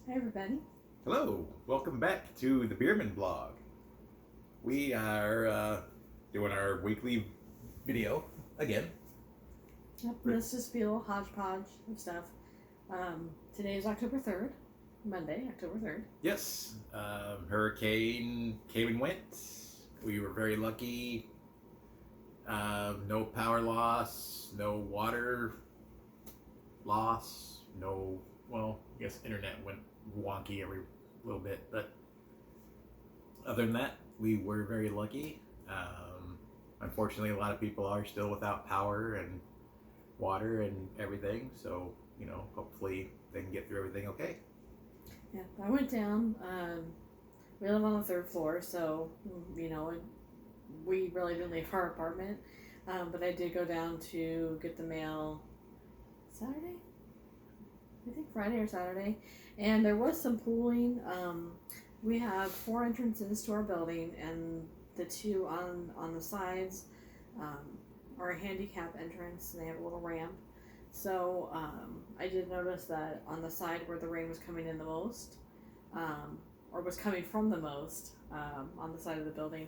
Hey everybody. Hello, welcome back to the Bierman blog. We are doing our weekly video again. Yep, let's just be a little hodgepodge of stuff. Today is October 3rd, Monday, October 3rd. Yes, hurricane came and went. We were very lucky. No power loss, no water loss, I guess internet went wonky every little bit, but other than that, we were very lucky. Unfortunately, a lot of people are still without power and water and everything. So, hopefully they can get through everything okay. Yeah, I went down. We live on the third floor, so, we really didn't leave our apartment. But I did go down to get the mail Saturday? I think Friday or Saturday. And there was some pooling. We have 4 entrances to our building, and the two on the sides are a handicap entrance, and they have a little ramp. So I did notice that on the side where the rain was coming in the most, or was coming from the most, on the side of the building,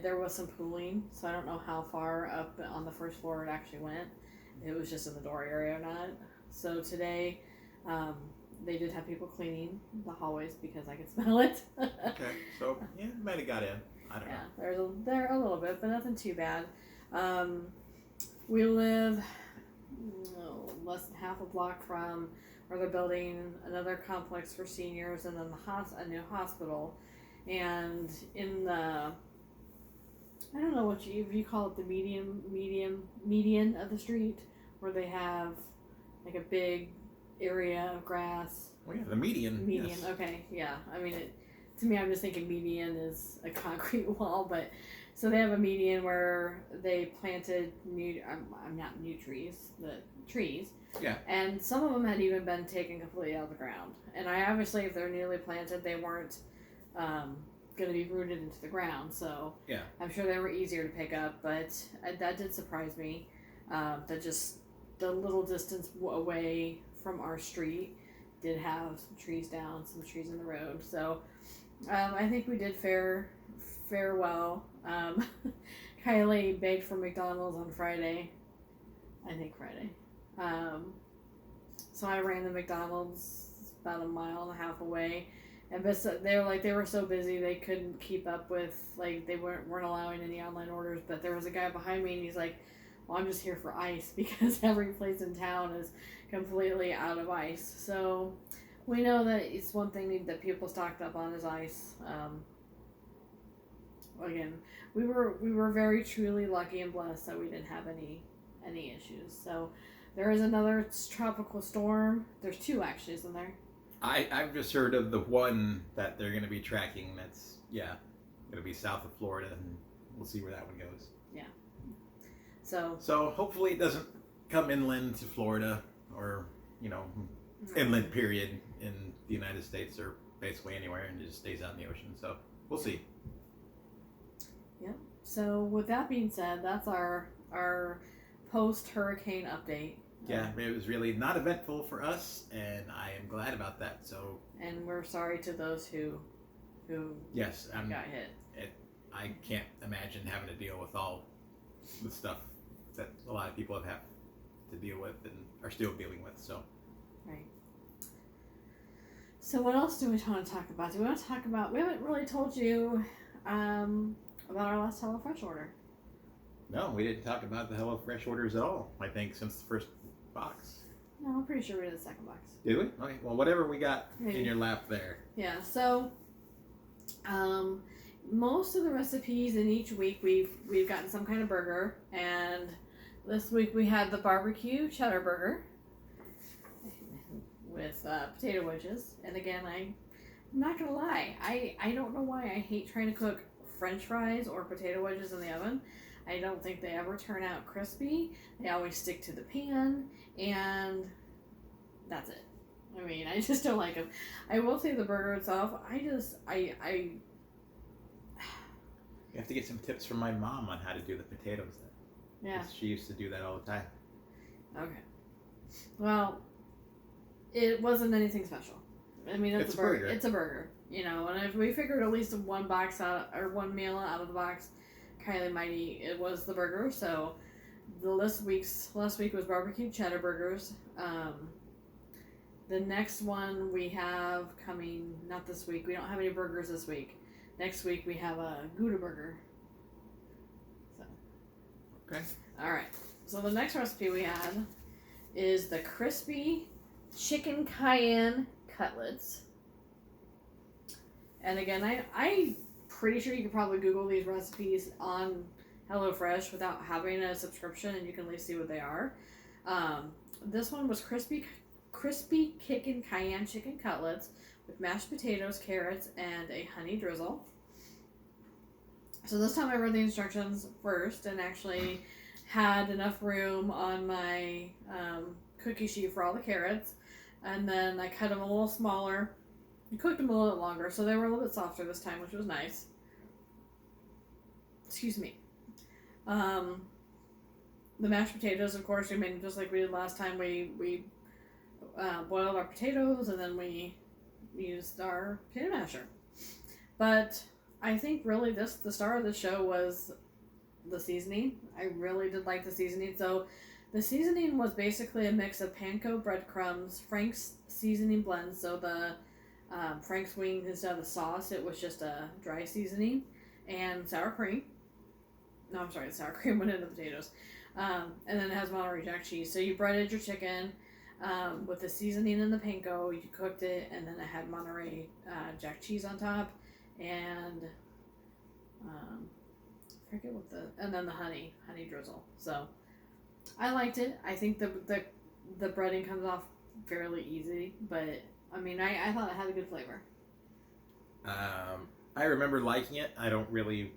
there was some pooling. So I don't know how far up on the first floor it actually went. It was just in the door area or not. So today, they did have people cleaning the hallways because I could smell it. Okay, so yeah, might have got in. I don't know. There a little bit, but nothing too bad. We live less than half a block from where they're building another complex for seniors, and then a new hospital. And in the, I don't know what if you call it, the median of the street, where they have like a big area of grass. Oh yeah, the median. Median, Yes. okay, yeah. I mean, to me, I'm just thinking median is a concrete wall, but so they have a median where they planted I'm not new trees, but trees. Yeah. And some of them had even been taken completely out of the ground. And I obviously, if they're newly planted, they weren't going to be rooted into the ground. So yeah, I'm sure they were easier to pick up, but that did surprise me. That just the little distance away from our street did have some trees down, some trees in the road. So I think we did fare well. Kylie begged for McDonald's on Friday. I think Friday. So I ran the McDonald's about a mile and a half away, and they were so busy they couldn't keep up with, like, they weren't allowing any online orders. But there was a guy behind me, and he's like, "Well, I'm just here for ice," because every place in town is completely out of ice. So we know that it's one thing that people stocked up on is ice. Again, we were very truly lucky and blessed that we didn't have any issues. So there is another tropical storm. There's two actually, isn't there? I've just heard of the one that they're going to be tracking. That's going to be south of Florida, and we'll see where that one goes. Yeah. So hopefully it doesn't come inland to Florida, or inland period in the United States, or basically anywhere, and it just stays out in the ocean. So we'll see. Yeah. So with that being said, that's our post hurricane update. Yeah, it was really not eventful for us, and I am glad about that. So, and we're sorry to those who yes, got hit. I can't imagine having to deal with all the stuff that a lot of people have to deal with and are still dealing with. So, right. So what else do we want to talk about? Do we want to talk about? We haven't really told you about our last HelloFresh order. No, we didn't talk about the HelloFresh orders at all, I think, since the first box. No, I'm pretty sure we did the second box. Did we? Okay, well, whatever we got Maybe. in your lap there. Yeah, so most of the recipes in each week we've gotten some kind of burger, and this week we had the barbecue cheddar burger with potato wedges. And again, I'm not gonna lie, I don't know why I hate trying to cook French fries or potato wedges in the oven. I don't think they ever turn out crispy. They always stick to the pan, and that's it. I mean, I just don't like them. I will say the burger itself, I You have to get some tips from my mom on how to do the potatoes then. yeah. She used to do that all the time. Okay. Well, it wasn't anything special. I mean, it's It's a a burger. burger. It's a burger, you know. And if we figured at least one box out or one meal out of the box, Kylie might eat. It was the burger. So the last week was barbecue cheddar burgers. The next one we have coming, not this week. We don't have any burgers this week. Next week we have a Gouda burger. So. Okay. All right. So the next recipe we had is the crispy chicken cayenne cutlets. And again, I pretty sure you could probably Google these recipes on HelloFresh without having a subscription, and you can at least see what they are. This one was crispy chicken cayenne chicken cutlets with mashed potatoes, carrots, and a honey drizzle. So this time I read the instructions first and actually had enough room on my cookie sheet for all the carrots, and then I cut them a little smaller and cooked them a little bit longer, so they were a little bit softer this time, which was nice. Excuse me. The mashed potatoes, of course, we made just like we did last time. We boiled our potatoes, and then we used our potato masher. But I think really the star of the show was the seasoning. I really did like the seasoning. So the seasoning was basically a mix of panko breadcrumbs, Frank's seasoning blend. So the Frank's wings, instead of the sauce, it was just a dry seasoning, and sour cream. No, I'm sorry, the sour cream went into the potatoes. And then it has Monterey Jack cheese. So you breaded your chicken with the seasoning and the panko. You cooked it, and then it had Monterey Jack cheese on top, and I forget what and then the honey drizzle. So I liked it. I think the breading comes off fairly easy, but I mean, I thought it had a good flavor. I remember liking it. I don't really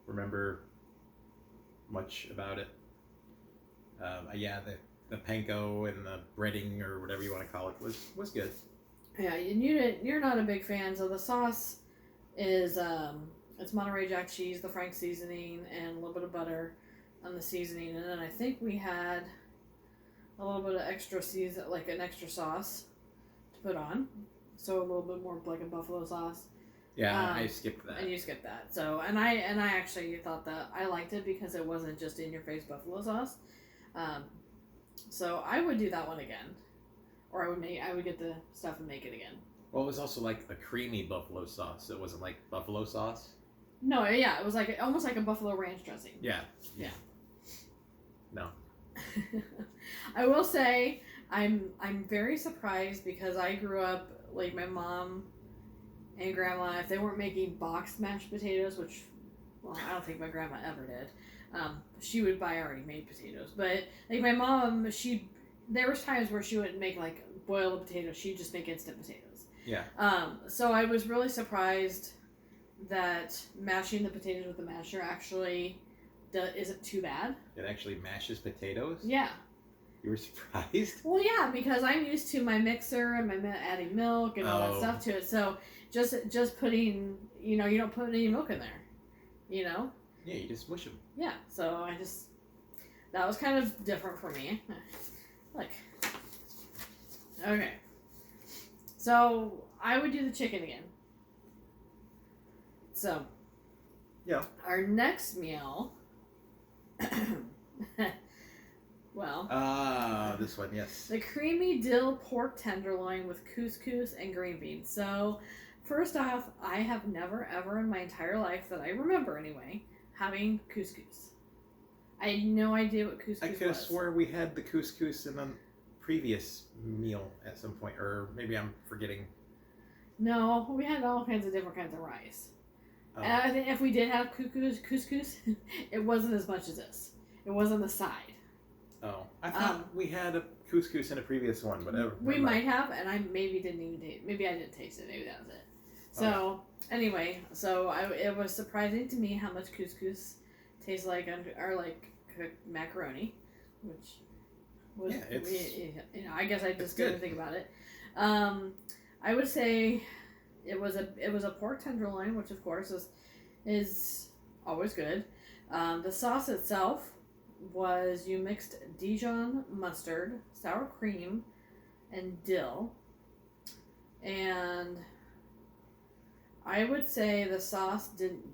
remember much about it. Yeah, the panko and the breading, or whatever you want to call it, was good. Yeah, and you're not a big fan, so the sauce is it's Monterey Jack cheese, the Frank's seasoning, and a little bit of butter on the seasoning, and then I think we had a little bit of extra like an extra sauce to put on, so a little bit more like a buffalo sauce. Yeah, I skipped that. And you skipped that. So, and I actually thought that I liked it because it wasn't just in your face buffalo sauce. So I would do that one again, or I would get the stuff and make it again. Well, it was also like a creamy buffalo sauce. It wasn't like buffalo sauce. No, yeah, it was like almost like a buffalo ranch dressing. Yeah. Yeah. No. I will say I'm very surprised because I grew up like my mom and grandma, if they weren't making boxed mashed potatoes, which, well, I don't think my grandma ever did, she would buy already made potatoes. But like my mom, there was times where she wouldn't make like boiled potatoes; she'd just make instant potatoes. Yeah. So I was really surprised that mashing the potatoes with the masher actually isn't too bad. It actually mashes potatoes? Yeah. You were surprised? Well, yeah, because I'm used to my mixer and adding milk and all that stuff to it. So just putting, you don't put any milk in there, Yeah, you just mush them. Yeah, so that was kind of different for me. Like, okay. So I would do the chicken again. So. Yeah. Our next meal. Well. This one, yes. The creamy dill pork tenderloin with couscous and green beans. So, first off, I have never ever in my entire life that I remember anyway having couscous. I had no idea what couscous was. I could have swore we had the couscous in a previous meal at some point, or maybe I'm forgetting. No, we had all kinds of different kinds of rice. Oh. And I think if we did have couscous, it wasn't as much as this. It wasn't the side. Oh, I thought we had a couscous in a previous one, whatever. We might have, and I maybe didn't even taste. Maybe I didn't taste it. Maybe that was it. So anyway, it was surprising to me how much couscous tastes like cooked macaroni, which was I guess I just didn't think about it. I would say it was a pork tenderloin, which of course is always good. The sauce itself was you mixed Dijon mustard, sour cream, and dill. and I would say the sauce didn't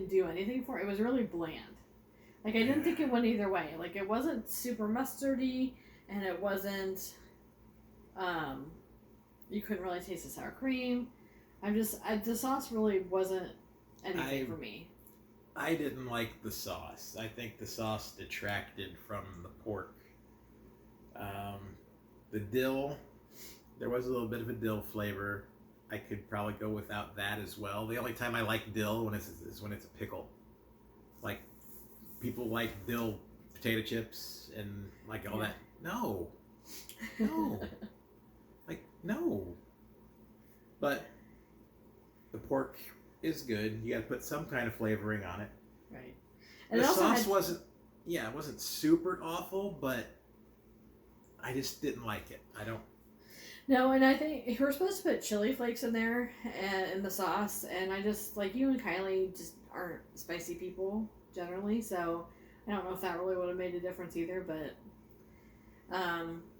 do anything for it. It was really bland. Like, I didn't think it went either way. Like, it wasn't super mustardy, and it wasn't, you couldn't really taste the sour cream. The sauce really wasn't anything for me. I didn't like the sauce. I think the sauce detracted from the pork. The dill, there was a little bit of a dill flavor. I could probably go without that as well. The only time I like dill is when it's a pickle. Like, people like dill potato chips and like all that. No. Like, no. But the pork is good. You got to put some kind of flavoring on it. Right. And the sauce wasn't super awful, but I just didn't like it. I don't. No, and I think we're supposed to put chili flakes in there and in the sauce, and I just, like, you and Kylie just aren't spicy people generally, so I don't know if that really would have made a difference either, but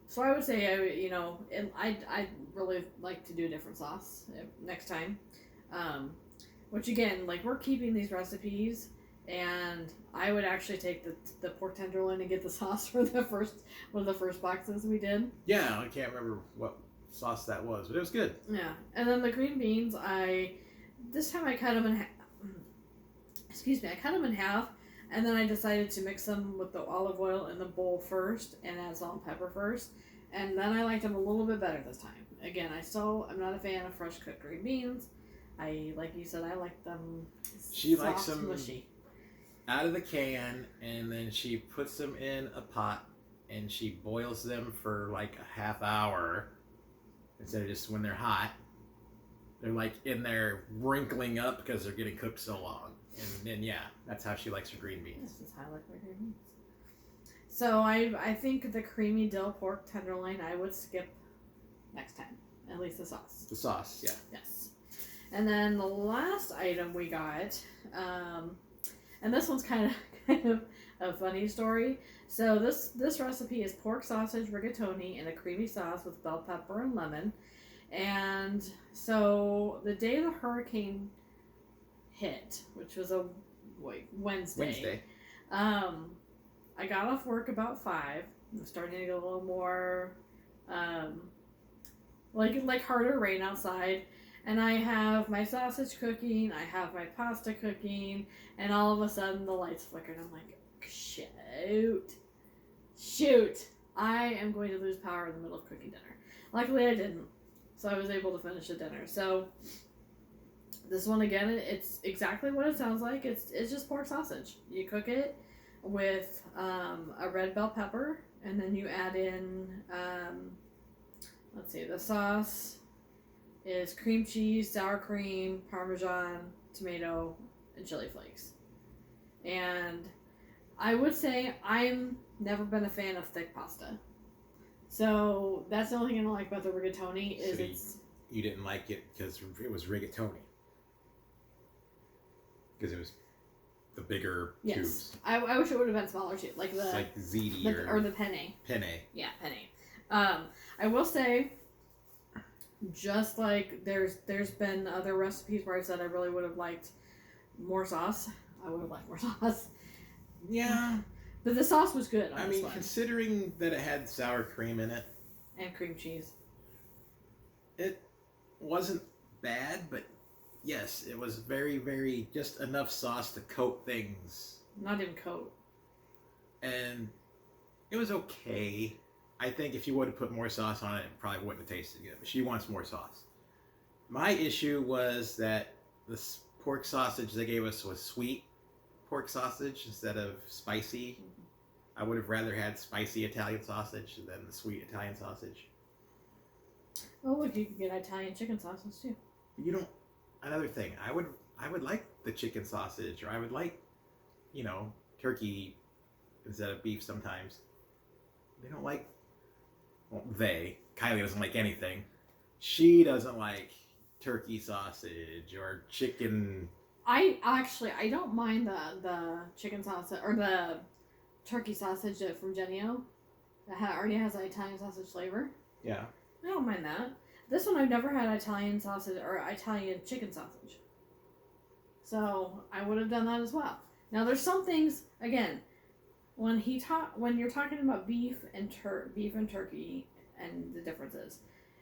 so I would say I'd really like to do a different sauce next time, which again, like, we're keeping these recipes, and I would actually take the pork tenderloin and get the sauce for one of the first boxes we did. Yeah, I can't remember what sauce that was, but it was good. Yeah, and then the green beans, this time I cut them in I cut them in half, and then I decided to mix them with the olive oil in the bowl first, and add salt and pepper first, and then I liked them a little bit better this time. Again, I'm not a fan of fresh cooked green beans. Like you said, I like them She soft, likes them mushy. Out of the can, and then she puts them in a pot, and she boils them for like a half hour instead of just when they're hot. They're like in there wrinkling up because they're getting cooked so long. And then, yeah, that's how she likes her green beans. This is how I like my green beans. So I think the creamy dill pork tenderloin I would skip next time. At least the sauce. The sauce, yeah. Yes. And then the last item we got, and this one's kind of a funny story. So this recipe is pork sausage rigatoni in a creamy sauce with bell pepper and lemon. And so the day the hurricane hit, which was a Wednesday. I got off work about 5. I'm starting to get a little more like harder rain outside. And I have my sausage cooking, I have my pasta cooking, and all of a sudden the lights flickered. I'm like, shoot, I am going to lose power in the middle of cooking dinner. Luckily I didn't, so I was able to finish the dinner. So this one, again, it's exactly what it sounds like. It's just pork sausage. You cook it with a red bell pepper, and then you add in, the sauce is cream cheese, sour cream, Parmesan, tomato, and chili flakes. And I would say I'm never been a fan of thick pasta. So that's the only thing I don't like about the rigatoni is you didn't like it because it was rigatoni. Because it was the bigger tubes. I wish it would have been smaller too, like ziti or the penne. Penne. Yeah, penne. I will say, just like there's been other recipes where I said I really would have liked more sauce. I would have liked more sauce. Yeah. But the sauce was good. I mean, considering that it had sour cream in it. And cream cheese. It wasn't bad, but yes, it was very, very just enough sauce to coat things. Not even coat. And it was okay. I think if you would have put more sauce on it, it probably wouldn't have tasted good. But she wants more sauce. My issue was that the pork sausage they gave us was sweet pork sausage instead of spicy. I would have rather had spicy Italian sausage than the sweet Italian sausage. Oh, look, you can get Italian chicken sausage too. You don't. Another thing, I would like the chicken sausage, or I would like, turkey instead of beef sometimes. They don't like. Well, Kylie doesn't like anything. She doesn't like turkey sausage or chicken. I don't mind the chicken sausage or the turkey sausage from Jennie-O that already has an Italian sausage flavor. Yeah. I don't mind that. This one I've never had Italian sausage or Italian chicken sausage. So I would have done that as well. Now there's some things again when you're talking about beef and turkey and the differences.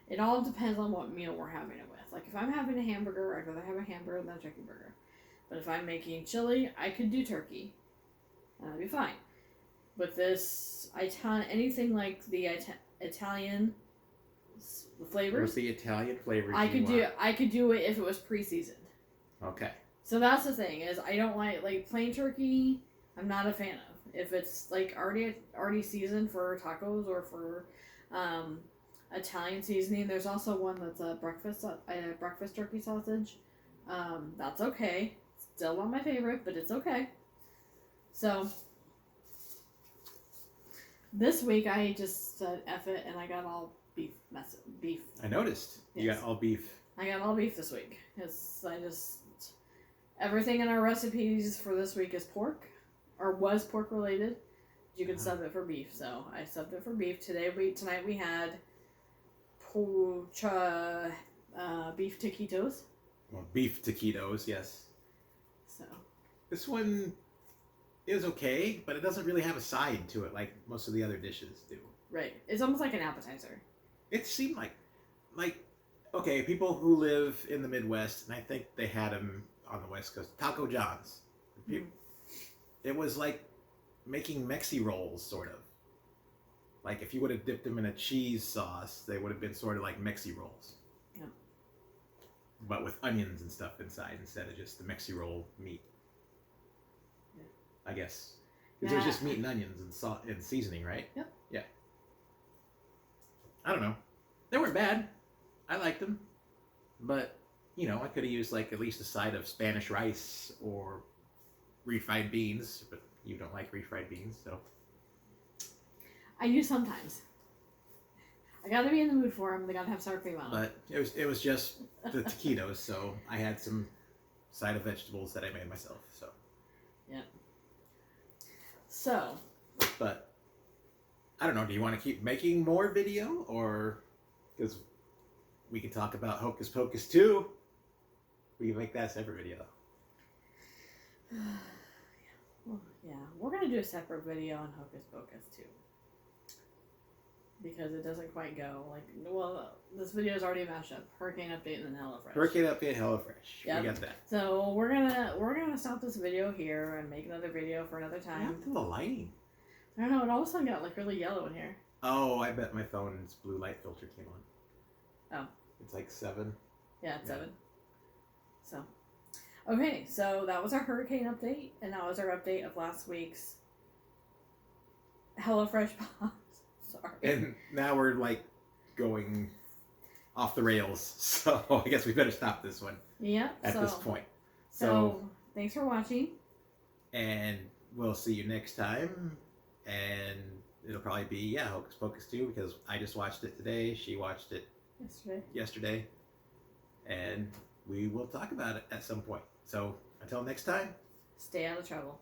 It all depends on what meal we're having it with. Like if I'm having a hamburger, I'd rather have a hamburger than a turkey burger. But if I'm making chili, I could do turkey. And that'd be fine. But this anything like the Italian flavors, What's the Italian flavors I you could do it if it was pre-seasoned. want? Okay. So that's the thing is I don't like plain turkey. I'm not a fan of. If it's like already seasoned for tacos or for Italian seasoning, there's also one that's a breakfast turkey sausage. That's okay. Still not my favorite, but it's okay. So this week I just said F it and I got all beef. I noticed you Yes. got all beef. I got all beef this week. Everything in our recipes for this week is pork, or was pork related. You could sub it for beef, so I subbed it for beef. Tonight we had beef taquitos. Well, beef taquitos, yes. So This one is okay, but it doesn't really have a side to it like most of the other dishes do. right, it's almost like an appetizer. It seemed like okay, people who live in the Midwest, and I think they had them on the West Coast, Taco John's. It was like making Mexi rolls, sort of. Like if you would have dipped them in a cheese sauce, they would have been sort of like Mexi rolls. Yeah. But with onions and stuff inside instead of just the Mexi roll meat. Yeah. I guess. Because there's just meat and onions and salt and seasoning, right? Yep. Yeah. I don't know. They weren't bad. I liked them. But, you know, I could have used like at least a side of Spanish rice or refried beans, but you don't like refried beans, so. I do sometimes. I gotta be in the mood for them. They gotta have sour cream on them. But it was just the taquitos, so I had some side of vegetables that I made myself, so. Yep. So. But I don't know. Do you want to keep making more video, or because we can talk about Hocus Pocus 2? We can make that a separate video. Well, yeah, we're gonna do a separate video on Hocus Pocus too, because it doesn't quite go like. Well, this video is already a mashup: Hurricane Update and then HelloFresh. Hurricane Update, HelloFresh. Yep. We got that. So we're gonna stop this video here and make another video for another What time. happened to the lighting? I don't know. It all of a sudden got like really yellow in here. Oh, I bet my phone's blue light filter came on. Oh. It's like 7. Yeah, it's Yeah. 7. So, okay, so that was our hurricane update, and that was our update of last week's HelloFresh box. Sorry. And now we're like going off the rails, so I guess we better stop this one Yeah. at this point. So thanks for watching. And we'll see you next time. And it'll probably be, Hocus Pocus 2, because I just watched it today. She watched it yesterday. And we will talk about it at some point. So until next time. Stay out of trouble.